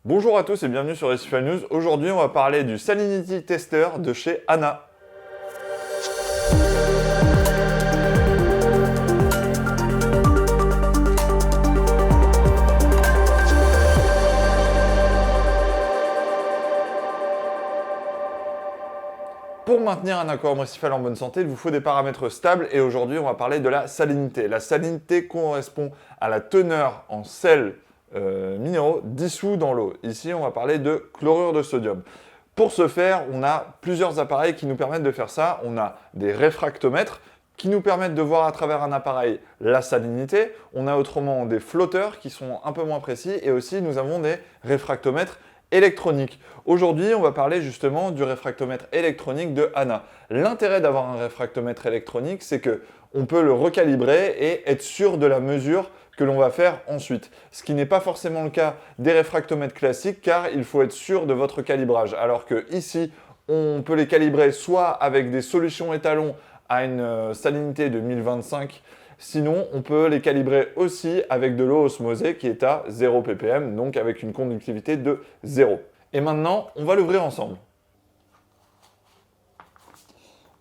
Bonjour à tous et bienvenue sur Recifal News. Aujourd'hui, on va parler du Salinity Tester de chez Anna. Pour maintenir un aquarium récifal en bonne santé, il vous faut des paramètres stables et aujourd'hui, on va parler de la salinité. La salinité correspond à la teneur en sels minéraux dissous dans l'eau. Ici, on va parler de chlorure de sodium. Pour ce faire, on a plusieurs appareils qui nous permettent de faire ça. On a des réfractomètres qui nous permettent de voir à travers un appareil la salinité. On a autrement des flotteurs qui sont un peu moins précis et aussi nous avons des réfractomètres électronique. Aujourd'hui, on va parler justement du réfractomètre électronique de Anna. L'intérêt d'avoir un réfractomètre électronique, c'est qu'on peut le recalibrer et être sûr de la mesure que l'on va faire ensuite. Ce qui n'est pas forcément le cas des réfractomètres classiques car il faut être sûr de votre calibrage. Alors que ici, on peut les calibrer soit avec des solutions étalons à une salinité de 1025. Sinon, on peut les calibrer aussi avec de l'eau osmosée qui est à 0 ppm, donc avec une conductivité de 0. Et maintenant, on va l'ouvrir ensemble.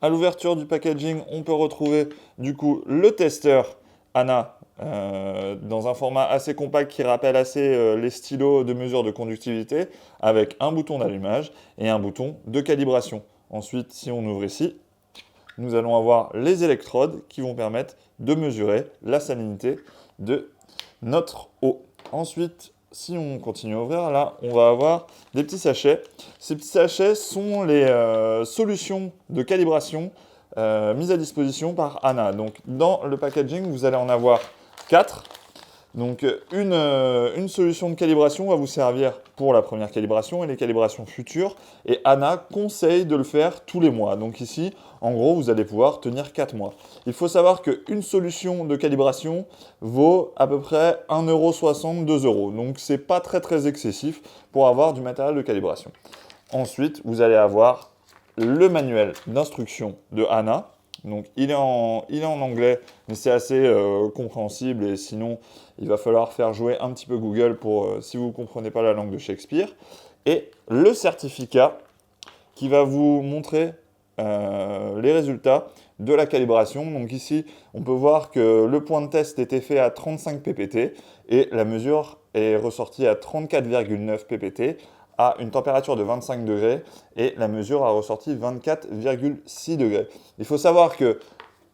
À l'ouverture du packaging, on peut retrouver du coup le testeur Anna dans un format assez compact qui rappelle assez les stylos de mesure de conductivité avec un bouton d'allumage et un bouton de calibration. Ensuite, si on ouvre ici, nous allons avoir les électrodes qui vont permettre de mesurer la salinité de notre eau. Ensuite, si on continue à ouvrir, là, on va avoir des petits sachets. Ces petits sachets sont les solutions de calibration mises à disposition par Anna. Donc, dans le packaging, vous allez en avoir 4. Donc une solution de calibration va vous servir pour la première calibration et les calibrations futures. Et Anna conseille de le faire tous les mois. Donc ici, en gros, vous allez pouvoir tenir 4 mois. Il faut savoir qu'une solution de calibration vaut à peu près 1,60 €, 2 €. Donc c'est pas très excessif pour avoir du matériel de calibration. Ensuite, vous allez avoir le manuel d'instruction de Anna. Donc il est en anglais, mais c'est assez compréhensible et sinon il va falloir faire jouer un petit peu Google pour si vous ne comprenez pas la langue de Shakespeare. Et le certificat qui va vous montrer les résultats de la calibration. Donc ici, on peut voir que le point de test était fait à 35 ppt et la mesure est ressortie à 34,9 ppt. À une température de 25 degrés et la mesure a ressorti 24,6 degrés. Il faut savoir que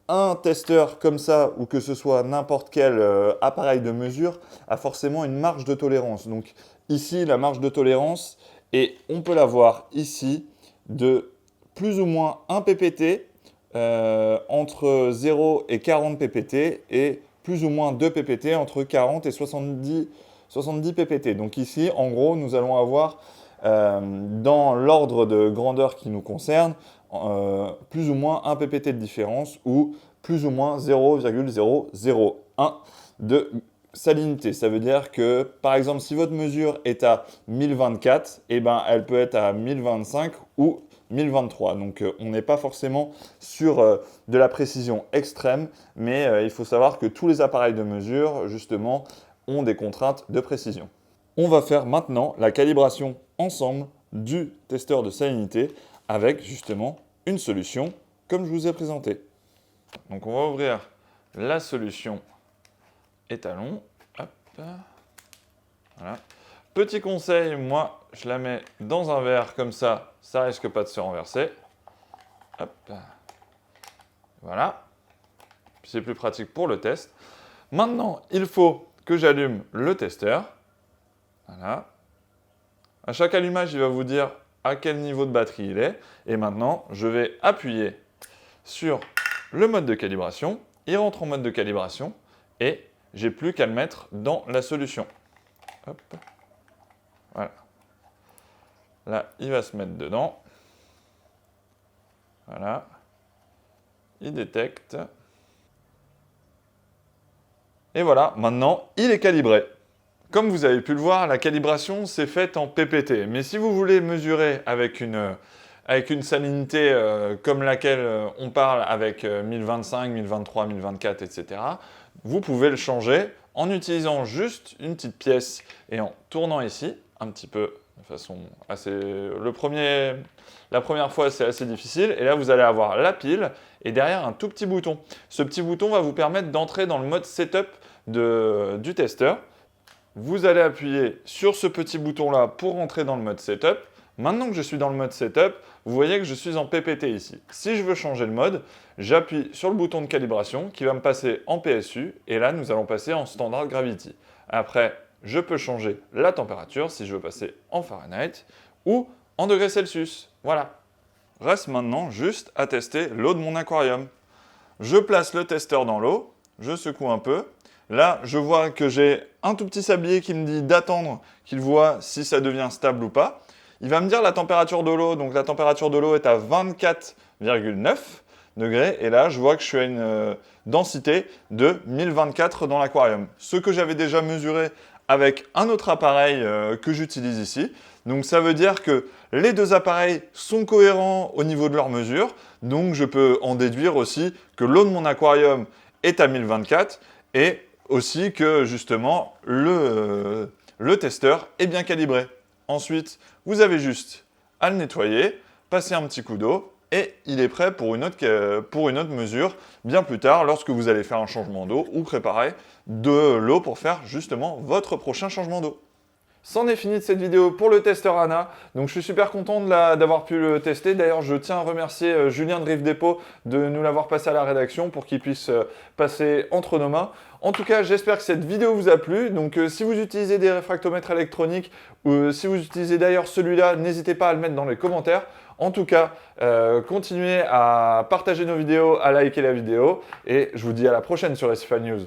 un testeur comme ça, ou que ce soit n'importe quel appareil de mesure, a forcément une marge de tolérance. Donc ici, la marge de tolérance, et on peut la voir ici, de plus ou moins 1 ppt entre 0 et 40 ppt et plus ou moins 2 ppt entre 40 et 70 ppt. Donc ici, en gros, nous allons avoir, dans l'ordre de grandeur qui nous concerne, plus ou moins 1 ppt de différence ou plus ou moins 0,001 de salinité. Ça veut dire que, par exemple, si votre mesure est à 1024, eh ben, elle peut être à 1025 ou 1023. Donc on n'est pas forcément sur de la précision extrême, mais il faut savoir que tous les appareils de mesure, justement, ont des contraintes de précision. On va faire maintenant la calibration ensemble du testeur de salinité avec justement une solution comme je vous ai présenté. Donc on va ouvrir la solution étalon. Hop. Voilà. Petit conseil, moi je la mets dans un verre comme ça risque pas de se renverser. Hop. Voilà. C'est plus pratique pour le test. Maintenant, il faut que j'allume le testeur. Voilà. À chaque allumage, il va vous dire à quel niveau de batterie il est. Et maintenant, je vais appuyer sur le mode de calibration. Il rentre en mode de calibration et j'ai plus qu'à le mettre dans la solution. Hop. Voilà. Là, il va se mettre dedans. Voilà. Il détecte. Et voilà, maintenant, il est calibré. Comme vous avez pu le voir, la calibration s'est faite en PPT. Mais si vous voulez mesurer avec une salinité comme laquelle on parle avec 1025, 1023, 1024, etc., vous pouvez le changer en utilisant juste une petite pièce et en tournant ici, un petit peu de façon assez... La première fois, c'est assez difficile. Et là, vous allez avoir la pile et derrière un tout petit bouton. Ce petit bouton va vous permettre d'entrer dans le mode setup du testeur. Vous allez appuyer sur ce petit bouton-là pour entrer dans le mode setup. Maintenant que je suis dans le mode setup, vous voyez que je suis en PPT ici. Si je veux changer le mode, j'appuie sur le bouton de calibration qui va me passer en PSU et là, nous allons passer en Standard Gravity. Après, je peux changer la température si je veux passer en Fahrenheit ou en degrés Celsius. Voilà. Reste maintenant juste à tester l'eau de mon aquarium. Je place le testeur dans l'eau, je secoue un peu. Là, je vois que j'ai un tout petit sablier qui me dit d'attendre qu'il voit si ça devient stable ou pas. Il va me dire la température de l'eau. Donc la température de l'eau est à 24,9 degrés. Et là, je vois que je suis à une densité de 1024 dans l'aquarium. Ce que j'avais déjà mesuré avec un autre appareil que j'utilise ici. Donc ça veut dire que les deux appareils sont cohérents au niveau de leurs mesures. Donc je peux en déduire aussi que l'eau de mon aquarium est à 1024 et aussi que justement le testeur est bien calibré. Ensuite, vous avez juste à le nettoyer, passer un petit coup d'eau et il est prêt pour une autre mesure bien plus tard lorsque vous allez faire un changement d'eau ou préparer de l'eau pour faire justement votre prochain changement d'eau. C'en est fini de cette vidéo pour le testeur ANA. Donc je suis super content d'avoir pu le tester. D'ailleurs, je tiens à remercier Julien de Rive Depot de nous l'avoir passé à la rédaction pour qu'il puisse passer entre nos mains. En tout cas, j'espère que cette vidéo vous a plu. Donc si vous utilisez des réfractomètres électroniques ou si vous utilisez d'ailleurs celui-là, n'hésitez pas à le mettre dans les commentaires. En tout cas, continuez à partager nos vidéos, à liker la vidéo et je vous dis à la prochaine sur SFA News.